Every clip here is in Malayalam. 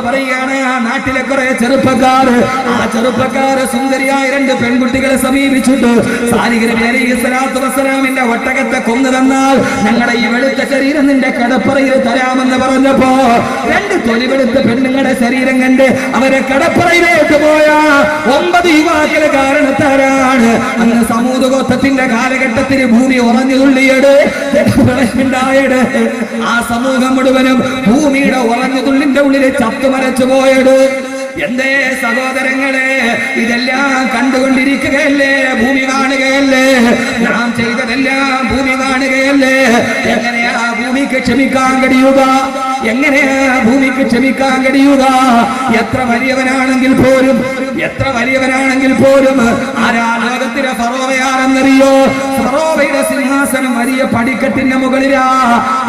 പറയുകയാണ്, ആ നാട്ടിലെ കുറെ ചെറുപ്പക്കാർ, ആ ചെറുപ്പക്കാര് സുന്ദരിയായ 2 പെൺകുട്ടികളെ സമീപിച്ചിട്ട് സാലിഹ് നബി അലൈഹി സ്വലാത്തു വസ്സലാമിന്റെ ഒട്ടകത്തെ കൊന്നു തന്നാൽ ഞങ്ങളുടെ ഈ വെളുത്ത ശരീരം നിന്റെ കടപ്പറയിൽ തരാമെന്ന് പറഞ്ഞപ്പോ 2 തൊലിവെളുത്ത പെണ്ണുങ്ങളുടെ ശരീരം കണ്ട് അവരെ കടപ്പറയിലേക്ക് പോയ 9 യുവാക്കള് കാരണത്താരാണ്. അന്ന് സമൂഹ ഗോത്രത്തിന്റെ കാലഘട്ടത്തിൽ ഭൂമി ഉറഞ്ഞു തുള്ളിയത് ഉണ്ടായത്. ആ സമൂഹം മുഴുവനും ഭൂമിയുടെ ഉറഞ്ഞു തുള്ളിന്റെ ഉള്ളിൽ ചത്തുമരച്ചു പോയത്. എന്തേ സഹോദരങ്ങളെ, ഇതെല്ലാം കണ്ടുകൊണ്ടിരിക്കുകയല്ലേ? ഭൂമി കാണുകയല്ലേ? നാം ചെയ്തതെല്ലാം ഭൂമി കാണുകയല്ലേ? എങ്ങനെയാ ഭൂമിക്ക് ക്ഷമിക്കാൻ കഴിയുക? എങ്ങനെയാ ഭൂമിക്ക് ക്ഷമിക്കാൻ കഴിയുക? എത്ര വലിയവനാണെങ്കിൽ പോലും ആരാ ലോകത്തിലെ ഫറോവയാണെന്നറിയോ? ഫറോവയുടെ സിംഹാസനം വലിയ പടിക്കെട്ടിന്റെ മുകളിലാ.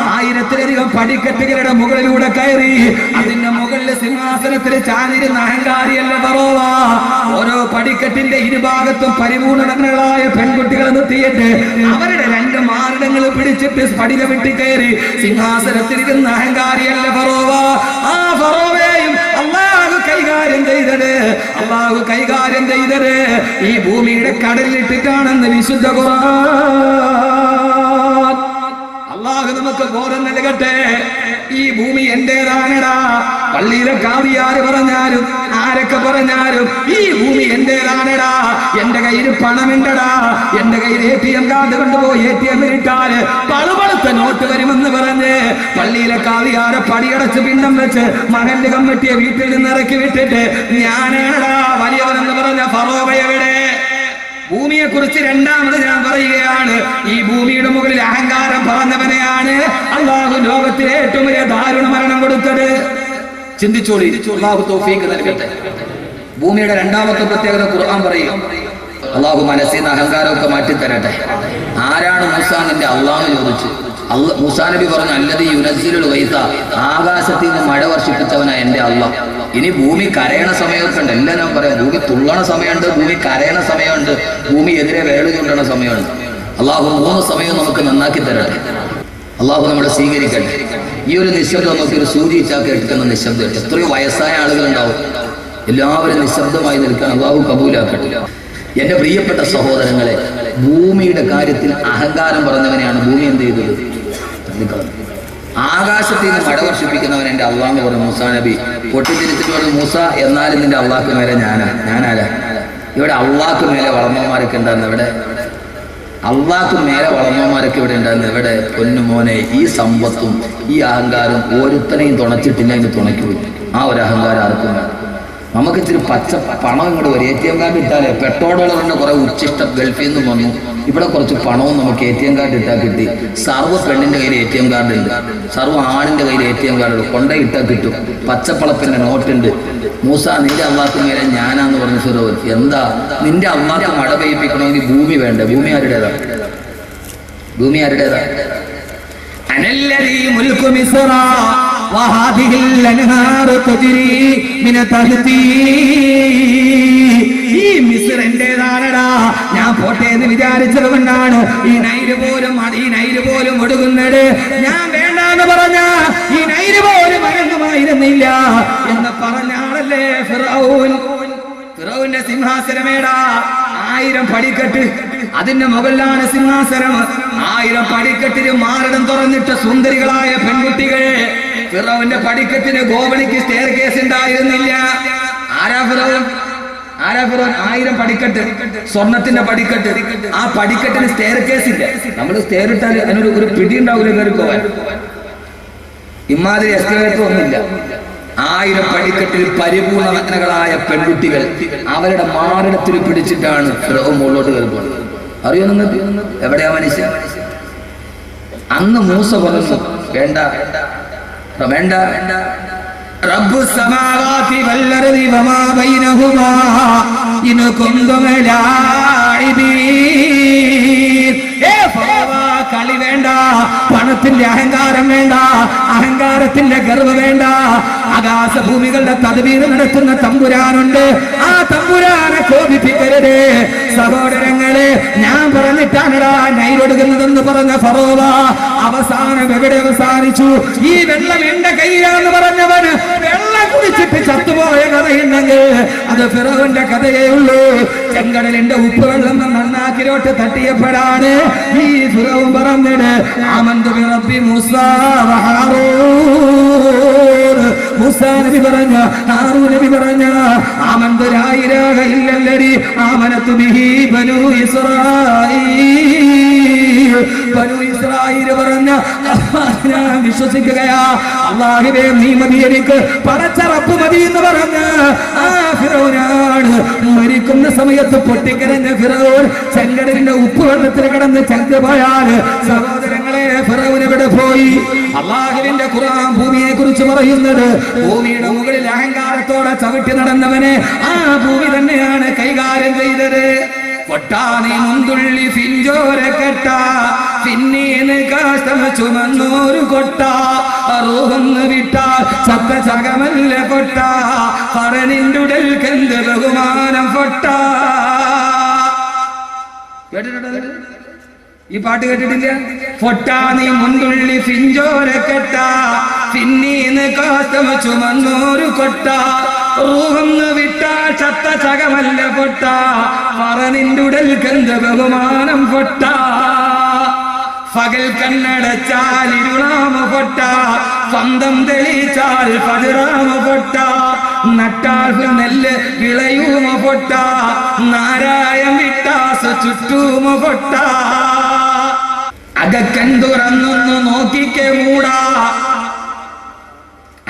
1000-ലധികം പടിക്കെട്ടുകളുടെ മുകളിലൂടെ കയറി അതിന്റെ മുകളിൽ സിംഹാസനത്തിൽ ചാനിരുന്ന അഹങ്കാരിയല്ല ഫറോവ. ഓരോ പടിക്കെട്ടിന്റെ ഇരുഭാഗത്തും പരിപൂർണങ്ങളായ പെൺകുട്ടികളെ നിർത്തിയിട്ട് അവരുടെ 2 മാറിടങ്ങൾ പിടിച്ചിട്ട് സ്ഫടിക വെട്ടി കയറി സിംഹാസനത്തിലിരുന്ന അഹങ്കാരിയല്ല ഫറോവ. ആ ഫറോവയെയും അള്ളാഹു കൈകാര്യം ചെയ്തത് ഈ ഭൂമിയുടെ കടലിലിട്ടിട്ടാണെന്ന് വിശുദ്ധ ഖുർആൻ. അള്ളാഹു നമുക്ക് ബോധം നൽകട്ടെ. ഈ ഭൂമി എന്റേതാണടാ. പള്ളിയിലെ കാവിയാര് പറഞ്ഞാലും ആരൊക്കെ പറഞ്ഞാലും ഈ ഭൂമി എന്റേതാണടാ. എന്റെ കയ്യിൽ പണമുണ്ടടാ. എന്റെ കയ്യിൽ ATM കാർഡ് കൊണ്ടുപോയി ATM ഇട്ടാല് പളുപളുത്ത നോട്ട് വരുമെന്ന് പറഞ്ഞ് പള്ളിയിലെ കാവിയാരെ പടിയടച്ച് പിണ്ഡം വെച്ച് മഹല്ല് കമ്മിറ്റിയെ വീട്ടിൽ നിന്ന് ഇറക്കി വിട്ടിട്ട് ഞാനാണടാ വലിയവനെന്ന് പറഞ്ഞ ഫറോവ എവിടെ? ഭൂമിയെ കുറിച്ച് രണ്ടാമത് ഞാൻ പറയുകയാണ്. ഈ ഭൂമിയുടെ മുകളിൽ അഹങ്കാരം പറഞ്ഞവനെയാണ് അള്ളാഹു ലോകത്തിലെ ഏറ്റവും വലിയ ദാരുണ മരണം കൊടുത്തത്. ചിന്തിച്ചോളി. അള്ളാഹു തൗഫീഖ് നൽകട്ടെ. ഭൂമിയുടെ രണ്ടാമത്തെ പ്രത്യേകത ഖുർആൻ പറയും. അള്ളാഹു മനസ്സിൽ നിന്ന് അഹങ്കാരമൊക്കെ മാറ്റിത്തരട്ടെ. ആരാണ് മൂസാ നിന്റെ അള്ളാഹു ചോദിച്ചു. മൂസാ നബി പറഞ്ഞു, അല്ലദീ യുനസ്സിലുൽ ഗൈസ, ആകാശത്തിൽ നിന്ന് മഴ വർഷിപ്പിച്ചവനാ എന്റെ അള്ളാഹ്. ഇനി ഭൂമി കരയണ സമയമൊക്കെ ഉണ്ട്. എല്ലാം ഞാൻ പറയാം. ഭൂമി തുള്ളണ സമയമുണ്ട്, ഭൂമി കരയണ സമയമുണ്ട്, ഭൂമി എതിരെ വേള് ചൂണ്ടണ സമയമുണ്ട്. അള്ളാഹു 3 സമയവും നമുക്ക് നന്നാക്കി തരട്ടെ. അള്ളാഹു നമ്മളെ സ്വീകരിക്കട്ടെ. ഈ ഒരു നിശബ്ദം നോക്കി ഒരു സൂചി ചാക്കി എടുക്കുന്ന നിശബ്ദം. എത്രയോ വയസ്സായ ആളുകളുണ്ടാവും. എല്ലാവരും നിശബ്ദമായി നിൽക്കാൻ അള്ളാഹു കബൂലാക്കട്ടെ. എന്റെ പ്രിയപ്പെട്ട സഹോദരങ്ങളെ, ഭൂമിയുടെ കാര്യത്തിൽ അഹങ്കാരം പറഞ്ഞവനെയാണ് ഭൂമി എന്ത് ചെയ്തത്? ആകാശത്തിൽ നിന്ന് മഴ വർഷിപ്പിക്കുന്നവൻ എന്റെ അള്ളാഹ് പറഞ്ഞു. മൂസാ നബി പൊട്ടിത്തിരിച്ചിട്ട് പറഞ്ഞു, മൂസ എന്നാലും നിന്റെ അള്ളാഹ്ക്ക് മേലെ ഞാനാരാ? ഇവിടെ അള്ളാഹ്ക്ക് മേലെ വളർന്നവന്മാരൊക്കെ ഉണ്ടായിരുന്നു. ഇവിടെ അള്ളാഹ്ക്ക് മേലെ വളർന്നവന്മാരൊക്കെ ഇവിടെ ഉണ്ടായിരുന്നു. ഇവിടെ പൊന്നുമോനെ, ഈ സമ്പത്തും ഈ അഹങ്കാരം ഒരുത്തനെയും തുണച്ചിട്ടില്ല, അതിന് തുണയ്ക്ക് ആ ഒരു അഹങ്കാരം ആർക്കും വേണം. നമുക്ക് ഇച്ചിരി പച്ച പണം ഇങ്ങോട്ട് വരും. ATM കാർഡ് ഇട്ടാലേ $1 കുറെ ഉച്ചിഷ്ടം ഗൾഫിൽ നിന്നും വന്നു. ഇവിടെ കുറച്ച് പണവും നമുക്ക് ATM കാർഡ് ഇട്ടാൽ കിട്ടി. സർവ്വ പെണ്ണിന്റെ കയ്യിൽ ATM കാർഡ് ഉണ്ട്, സർവ്വ ആണിന്റെ കയ്യിൽ ATM കാർഡ് ഉണ്ട്. കൊണ്ടയിട്ടാൽ കിട്ടും. പച്ചപ്പളപ്പിന്റെ നോട്ടുണ്ട്. മൂസ നിന്റെ അള്ളാഹ്ക്ക് മേലെ ഞാനാന്ന് പറഞ്ഞു ഫിറോൻ. എന്താ നിന്റെ അള്ളാഹ്ക്ക് മഴ പെയ്യിപ്പിക്കണമെങ്കിൽ ഭൂമി വേണ്ടേ? ഭൂമി ആരുടേതാ? അനല്ലദീ മുൽക്കു മിസ്റ വഹാദിഹിൽ അൻഹാറു തജ്രി മിന തഹ്തി. ഈ മിസ്ർ എന്റേതാണടാ. ഞാൻ പോട്ടെ എന്ന് വിചാരിച്ചത് കൊണ്ടാണ് ഈ നൈല് പോലും ഒടുങ്ങുന്നത്. ഞാൻ വേണ്ടാന്ന് പറഞ്ഞ ഈ നൈല് പോലും അടങ്ങുമായിരുന്നില്ല എന്ന് പറഞ്ഞ ആളല്ലേ ഫിറഔൻ. ഫിറൗന്റെ സിംഹാസനമേടാ. 1000 പടിക്കെട്ട്, അതിന്റെ മുകളിലാണ് സിംഹാസനം. 1000 പടിക്കെട്ടിന് മാറിടം തുറന്നിട്ട സുന്ദരികളായ പെൺകുട്ടികൾ. ഫിറൗന്റെ പടിക്കെട്ടിന് ഗോവണിക്ക് സ്റ്റെയർ കേസ് ഉണ്ടായിരുന്നില്ല. ആരാ ഫിറൗൻ? 1000 പടിക്കെട്ട്, സ്വർണത്തിന്റെ പടിക്കെട്ട്. ആ പടിക്കെട്ടിന് സ്റ്റെയർ കേസ് ഇല്ല. നമ്മൾ സ്റ്റെയർ ഇട്ടാൽ അതിനൊരു പിടി ഉണ്ടാവില്ല കയറി പോവാൻ. ഇമാതിരി എസ്കലേറ്റർ ഒന്നുമില്ല. 1000 പടിക്കെട്ടിൽ പരിപൂർണ നഗ്നകളായ പെൺകുട്ടികൾ അവരുടെ മാറിടത്തിൽ പിടിച്ചിട്ടാണ് ഫിറഔൻ മുകളിലോട്ട് കയറി പോകുന്നത്. അറിയോ നിങ്ങൾക്ക്? എവിടെയാ മനുഷ്യൻ? അന്ന് മൂസ പറഞ്ഞു, വേണ്ട റബ്ബു സമാവാതി വൽ അർദി വമാ ബൈനഹുമാ ഇൻ കുന്തും ലാഇബീൻ. കളി വേണ്ട, പണത്തിന്റെ അഹങ്കാരം വേണ്ട, അഹങ്കാരത്തിന്റെ ഗർവ് വേണ്ട. ആകാശഭൂമികളുടെ തദ്ബീർ നടത്തുന്ന തമ്പുരാനുണ്ട്. ആ തമ്പുരാനെ കോപിപ്പിക്കരുത് സഹോദരങ്ങളെ. ഞാൻ പറഞ്ഞിട്ടാണടാ നൈലൊടുക്കുന്നതെന്ന് പറഞ്ഞ ഫറോവ അവസാനം എവിടെ അവസാനിച്ചു? ഈ വെള്ളം എന്റെ കയ്യിലാന്ന് പറഞ്ഞവന് വെള്ളം കുടിച്ചിട്ട് പറയുന്നത് ഫിറൗന്റെ കഥയേ ഉള്ളൂ. ചെങ്കടലിന്റെ ഉപ്പുവെള്ളം നന്നാക്കിലോട്ട് തട്ടിയപ്പോഴാണ് ഈ ഫിറൗൻ പറഞ്ഞത് ആമന്തു ബിറബ്ബി മൂസാ വ ഹാറൂൻ. മൂസാ നബി പറഞ്ഞ, ഹാറൂൻ നബി പറഞ്ഞ ആമന്തു ലാ ഇലാഹ ഇല്ലല്ലദി ആമനതു ബിഹി ബനൂ ഇസ്രായീൽ. ബനൂ ഇസ്രായീൽ പറഞ്ഞ ഞാൻ വിശ്വസിക്കുകയാ, അല്ലാഹുവേ നീ മതി എനിക്ക്, പടച്ച റബ്ബ് മതി എന്ന് പറഞ്ഞ ആ ഫിറൗനാണ് മരിക്കുന്ന സമയത്ത് പൊട്ടിക്കരഞ്ഞ ഫിറൗൻ ചെങ്കടലിന്റെ ഉപ്പുവെള്ളത്തിൽ കിടന്ന് ചത്തുപോയാൽ സഹോദരങ്ങളെ ഫിറൗൻ എവിടെ പോയി? അല്ലാഹുവിന്റെ ഖുർആൻ ഭൂമിയെ കുറിച്ച് പറയുന്നത് ഭൂമിയുടെ മുകളിൽ അഹങ്കാരത്തോടെ ചവിട്ടി നടന്നവനെ ആ ഭൂമി തന്നെയാണ് കൈകാര്യം ചെയ്തത്. കൊട്ടാനി മുന്തുള്ളി ഫിഞ്ചോര കെട്ട പിന്നീന്ന് കാഷ്ടമ ചുമന്നോരു കൊട്ട റൂഹൊന്ന് വിട്ട ചത്ത ചകമല്ല കൊട്ട പറനിന്റുടൽ കന്ത് ബഹുമാനം പൊട്ട. കേട്ടിട്ടുണ്ടത്? ഈ പാട്ട് കേട്ടിട്ടില്ല? പൊട്ടാനി മുന്തുള്ളി ഫിഞ്ചോര കെട്ട പിന്നീന്ന് കാഷ്ടമ ചുമന്നോരു കൊട്ട റൂഹൊന്ന് വിട്ട ചത്ത ചകമല്ല പൊട്ട പറനിന്റുടൽ കന്ത് ബഹുമാനം പൊട്ട. പകൽ കണ്ണടച്ചാൽ ഇരുളാമ പൊട്ട, സ്വന്തം തെളിച്ചാൽ പതിറാമ പൊട്ട, നട്ടാൽ നെല്ല് വിളയൂമ പൊട്ട, നാരായം വിട്ടാസ് ചുറ്റൂമ പൊട്ട. അകക്കണ്ടുറന്നൊന്ന് നോക്കിക്കെ മൂടാ,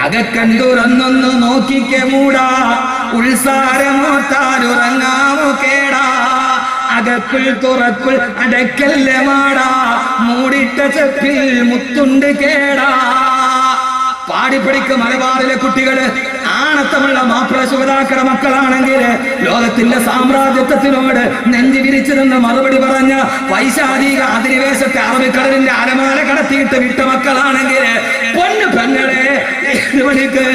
അകക്കണ്ടുറന്നൊന്ന് നോക്കിക്കെ മൂടാ, ഉത്സാരമോത്താലുറങ്ങാമോ കേടാ, അകക്കുൾ തുറക്കുൾ അടക്കല്ല മാടാ, മൂടിട്ട ചെപ്പിൽ മുത്തുണ്ട് കേടാ. പാടിപ്പടിക്ക് മലബാറിലെ കുട്ടികള് ആണത്തമുള്ള മാപ്പിള സുഗതാക്കളുടെ മക്കളാണെങ്കിൽ ലോകത്തിന്റെ സാമ്രാജ്യത്വത്തിനോട് നെഞ്ചു വിരിച്ചു നിന്ന് മറുപടി പറഞ്ഞ പൈശാചിക അധിനിവേശത്തെ അറബിക്കടലിന്റെ അരമാല കടത്തിയിട്ട് വിട്ട മക്കളാണെങ്കിൽ പൊന്നു പെങ്ങളെ മണിക്ക്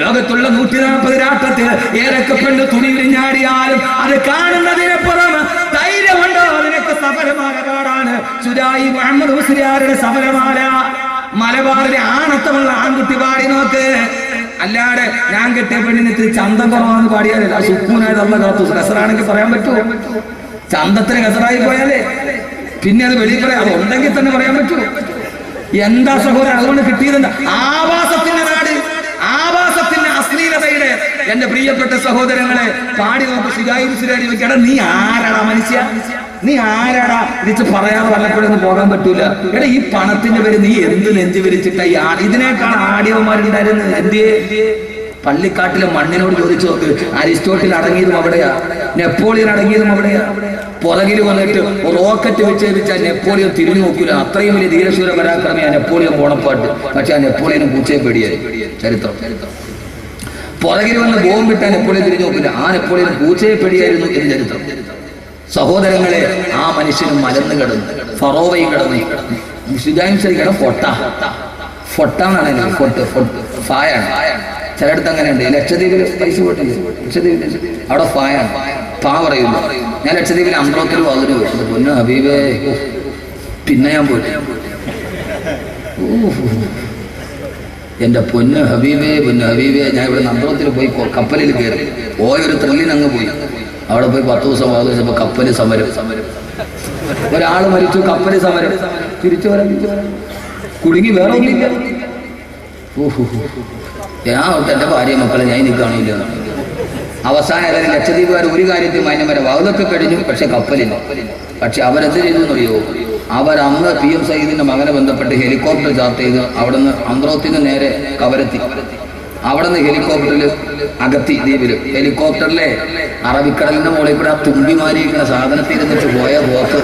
ലോകത്തുള്ള 140 രാഷ്ട്രത്തിൽ ഏതൊക്കെ പെണ്ണ് തുണി വിരിഞ്ഞാടിയാലും അത് കാണുന്നതിന് പുറമെ ധൈര്യമുണ്ടോ അതിനൊക്കെ സഫലമായ പാടാണ് സുരായി മുഹമ്മദ് മുസ്ലിയാരുടെ സഫലമാല. മലബാറിലെ ആണത്തമുള്ള ആൺകുട്ടി പാടി നോക്ക്. അല്ലാതെ ഞാൻ കെട്ടിയ പെണ്ണിന് ഇത്തിരി ചന്തം കുറവാന്ന് പാടിയാലേ സുക്കൂനായത് അല്ല കാത്തു. കസറാണെങ്കിൽ പറയാൻ പറ്റുമോ? ചന്തത്തിന് കസറായി പോയാലേ പിന്നെ അത് വെളിയിൽ പറയാം. അത് ഉണ്ടെങ്കിൽ തന്നെ പറയാൻ പറ്റുമോ? എന്താ സഹോദരൻ അതുകൊണ്ട് കിട്ടിയതെന്താ? ആവാസത്തിന്റെ നാട്, ആവാസത്തിന്റെ അശ്ലീലതയുടെ. എന്റെ പ്രിയപ്പെട്ട സഹോദരങ്ങളെ പാടി നോക്ക്. ശിരായി ചോദിക്കടാ നീ ആരാടാ മനുഷ്യ, നീ ആരാടാ ഇതിച്ച് പറയാതെ വല്ലപ്പോഴൊന്നും പോകാൻ പറ്റൂല. എടാ ഈ പണത്തിന്റെ പേര് നീ എന്ത് നെഞ്ചു വിരിച്ചിട്ടാ ഈ ഇതിനേക്കാൾ ആടിയവന്മാരുണ്ടായിരുന്നത് എന്തിയെ? പള്ളിക്കാട്ടിലെ മണ്ണിനോട് ചോദിച്ചു നോക്ക്. അരിസ്റ്റോട്ടിൽ അടങ്ങിയതും അവിടെയാ, നെപ്പോളിയൻ അടങ്ങിയതും അവിടെയാ. പുറകിൽ വന്നിട്ട് റോക്കറ്റ് വിക്ഷേപിച്ചാൽ നെപ്പോളിയൻ തിരിഞ്ഞു നോക്കൂല. അത്രയും വലിയ ധീരശൂര പരാക്രമിയാ നെപ്പോളിയൻ ബോണപ്പാട്ട്. പക്ഷെ ആ നെപ്പോളിയനും പൂച്ചയെ പേടിയായി ചരിത്രം. പുറകിൽ വന്ന് ബോംബിട്ടാൽ നെപ്പോളിയൻ തിരിഞ്ഞു നോക്കില്ല. ആ നെപ്പോളിയൻ പൂച്ചയെ പേടിയായിരുന്നു എന്ന് ചരിത്രം. സഹോദരങ്ങളെ ആ മനുഷ്യനും മലന്ന് കിടന്നു, ഫറോവയും കിടന്നു. ശരിക്കണം ഫൊട്ട, ഫൊട്ടാന്നാണ് ഫൊട്ട്, ഫായാണ്. ചിലയിടത്ത് അങ്ങനെയുണ്ട്. ലക്ഷദ്വീപിൽ പൈസ പോയിട്ടില്ല, ലക്ഷദ്വീപിൽ അവിടെ ഫായാണ്, ഫാ പറയുന്നു. ഞാൻ ലക്ഷദ്വീപിൽ അമ്പ്രോത്തിൽ വന്നു. പൊന്നു ഹബീബേ, പിന്നെ ഞാൻ പോയിട്ട് എന്റെ പൊന്ന് ഹബീബേ, പൊന്ന് ഹബീബേ, ഞാൻ ഇവിടെ അമ്പ്രോത്തിൽ പോയി കപ്പലിൽ കയറി പോയൊരു ത്രില്ലിന് അങ്ങ് പോയി. അവിടെ പോയി 10 ദിവസം 15 ദിവസം കപ്പല് സമരം, ഒരാൾ മരിച്ചു, കപ്പല് സമരം, തിരിച്ചു വരാൻ കുടുങ്ങി വേറെ ഒന്നില്ല. ഞാൻ എന്റെ ഭാര്യ മക്കളെ ഞാൻ ഇനി കാണില്ല. അവസാനം ഏതായാലും ലക്ഷദ്വീപുകാർ ഒരു കാര്യത്തിൽ മാന്യം വരെ വാതൊക്കെ കഴിഞ്ഞു. പക്ഷെ കപ്പലില്ല. പക്ഷെ അവരെന്ത് ചെയ്തു എന്നറിയോ? അവർ അന്ന് PM സയ്യിദിന്റെ മകനെ ബന്ധപ്പെട്ട് ഹെലികോപ്റ്റർ ചാർട്ട് ചെയ്ത് അവിടുന്ന് അന്ത്രോത്തിന് നേരെ കവരത്തി. അവിടെ നിന്ന് ഹെലികോപ്റ്ററിൽ അകത്തി ദ്വീപില് ഹെലികോപ്റ്ററിലെ അറബിക്കടലിന്റെ മുകളിൽ കൂടെ ആ തുമ്പിമാരിയിരിക്കുന്ന സാധനത്തിൽ ഇരുന്നിട്ട് പോയ പോക്ക്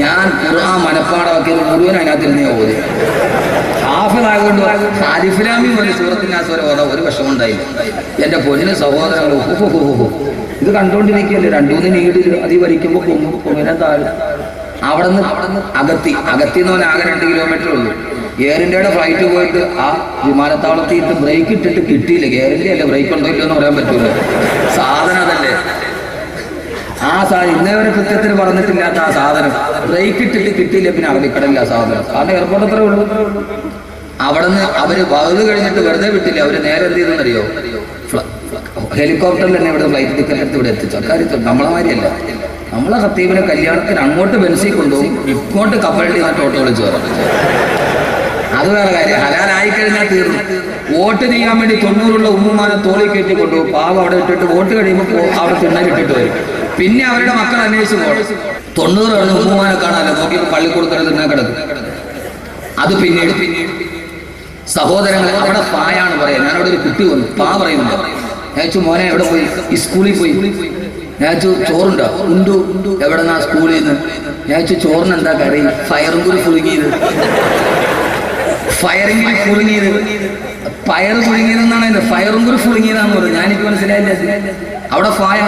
ഞാൻ ഖുർആൻ മനപ്പാടമാക്കി മുഴുവൻ അതിനകത്തിരുന്നേ ഓതി. ഹാഫിളായതുകൊണ്ട് ആരിഫിലാമി പോലെ സൂറത്തിന്റെ ആസ്വരം ഓതാ ഒരു വിഷമുണ്ടായില്ല. എന്റെ പൊന്നിന് സഹോദരങ്ങൾ ഇത് കണ്ടുകൊണ്ടിരിക്കുകയല്ലേ. 2-3 നീടിൽ അതി വലിക്കുമ്പോൾ പൊങ്ങിനെ താഴെ. അവിടെ നിന്ന് അകത്തി എന്ന് പറഞ്ഞാൽ ആകെ 2 കിലോമീറ്റർ ഉള്ളൂ. എയർ ഇന്ത്യയുടെ ഫ്ലൈറ്റ് പോയിട്ട് ആ വിമാനത്താവളത്തിയിട്ട് ബ്രേക്ക് ഇട്ടിട്ട് കിട്ടിയില്ല. എയർ ഇന്ത്യ അല്ലേ, ബ്രേക്ക് ഉണ്ടോ ഇല്ലോ എന്ന് പറയാൻ പറ്റൂല. സാധനം അതല്ലേ, ആ സാധനം ഇന്നേ വരെ കൃത്യത്തിന് പറഞ്ഞിട്ടില്ലാത്ത ആ സാധനം ബ്രേക്ക് ഇട്ടിട്ട് കിട്ടിയില്ല. പിന്നെ അറബിക്കടലില്ല സാധനം. കാരണം എയർപോർട്ട് അത്രേ ഉള്ളൂ. അവിടെ നിന്ന് അവര് വകുത് കഴിഞ്ഞിട്ട് വെറുതെ വിട്ടില്ല. അവര് നേരെ എന്ത് ചെയ്തെന്നറിയോ? ഹെലികോപ്റ്ററിൽ തന്നെ ഇവിടെ ഫ്ലൈറ്റ് ടിക്കറ്റ് എടുത്ത് ഇവിടെ എത്തിച്ചു. അക്കാര്യത്തിൽ നമ്മളെ മാതിരിയല്ല. നമ്മളെ ഖത്തീബിനെ കല്യാണത്തിന് അങ്ങോട്ട് ബെൻസിൽ കൊണ്ടുപോകും, ഇങ്ങോട്ട് കപ്പലിൽ നിന്നിട്ട് ഓട്ടോ വിളിച്ച് വരാം. അത് വേറെ കാര്യം. ഹലാലായി കഴിഞ്ഞാൽ തീർന്നു. വോട്ട് ചെയ്യാൻ വേണ്ടി 90 ഉമ്മുമാനെ തോളി കയറ്റി കൊണ്ടുപോകും. പാവം അവിടെ ഇട്ടിട്ട് വോട്ട് കഴിയുമ്പോൾ അവിടെ തിണ്ണലിട്ടിട്ട് വരും. പിന്നെ അവരുടെ മക്കൾ അന്വേഷിച്ച് പോകണം. 90 ഉമ്മുമാനെ കാണാനല്ലോ, നോക്കിയപ്പോൾ പള്ളിക്കൂടത്തിൽ തിന്നാൻ കിടക്കും. അത് പിന്നീട് സഹോദരങ്ങളെ അവിടെ പായാണ് പറയാം. ഞാനവിടെ ഒരു കുട്ടി വന്നു, പാ പറയുന്നുണ്ട്. ഞാൻ ചോദിച്ചു, മോനെ എവിടെ പോയി? ഈ സ്കൂളിൽ പോയി. ഞാൻ ചോദിച്ചു, ചോറുണ്ടോ? ഉണ്ടു. എവിടെന്നാ? സ്കൂളിൽ നിന്ന്. ഞാൻ ചോദിച്ചു, ചോറിന് എന്താ കറി? ഫയറും കൂടി പുഴുങ്ങിയത്. ഫയറിംഗ് പുഴുങ്ങിയത്, പയർ പുഴുങ്ങിയതെന്നാണ് അതിന്റെ. ഫയറും കൂടി പുഴുങ്ങിയതാന്ന് പറഞ്ഞു. ഞാനിപ്പോ മനസ്സിലായില്ല. അവിടെ ഫായ,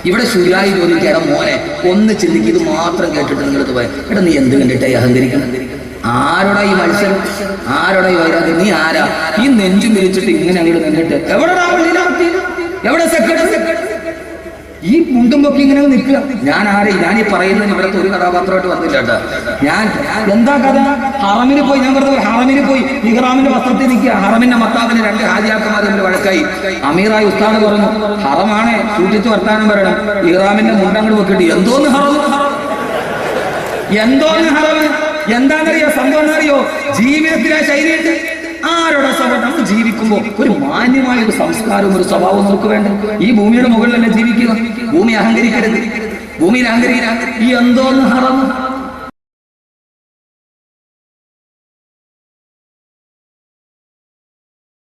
ഇവിടെ ശരിയായി ചോദിക്കുക, മോനെ ഒന്ന് ചിന്തിക്ക്, ഇത് മാത്രം കേട്ടിട്ട് നിങ്ങളടുത്ത് പോയ എടാ നീ എന്ത് കണ്ടിട്ടായി അഹങ്കരിക്കണം? ആരോടാ ഈ മത്സരം? ആരോടാ ഈ വൈരാഗ്യം? നീ ആരാ? ഈ നെഞ്ചും വിരിച്ചിട്ട് ഇങ്ങനെ അങ്ങോട്ട് നിന്നിട്ട് എവിടെ ഈ മുണ്ടും പൊക്കി ഇങ്ങനെ നിൽക്കുക? ഞാൻ ആരെ? ഞാനീ പറയുന്നതിന് ഇവിടുത്തെ ഒരു കഥാപാത്രമായിട്ട് വന്നില്ല കേട്ടോ. ഞാൻ എന്താ കഥ? ഹറമിന് പോയി. ഞാൻ പറഞ്ഞത് ഹറമിന് പോയി ഇഹ്റാമിന്റെ വസ്ത്രത്തിൽ നിൽക്കുക. ഹറമിന്റെ മത്താവിന് 2 ഹാജിയാക്കന്മാർ തമ്മിൽ വഴക്കായി. അമീറായി ഉസ്താദ് പറഞ്ഞു, ഹറമാണേ സൂക്ഷിച്ച് വർത്താനം പറയണം. ഇഹ്റാമിന്റെ മുണ്ടങ്ങൾ വെക്കിട്ട് എന്തോന്ന് ഹറം, എന്തോന്ന് ഹറം. എന്താണെന്നറിയോ? സംഭവം എന്നറിയോ? ജീവിതത്തിലെ ശൈലിയുണ്ട്. ആരോടെ സ്വഭാവം? നമ്മൾ ജീവിക്കുമ്പോൾ ഒരു മാന്യമായ ഒരു സംസ്കാരവും ഒരു സ്വഭാവവും നമുക്ക് വേണ്ട. ഈ ഭൂമിയുടെ മുകളിൽ തന്നെ ജീവിക്കുക. ഭൂമി അഹങ്കരിക്കരുത്, ഭൂമിയിൽ അഹങ്കരിക്കരുത്. ഈ എന്തോന്ന് ഹറം.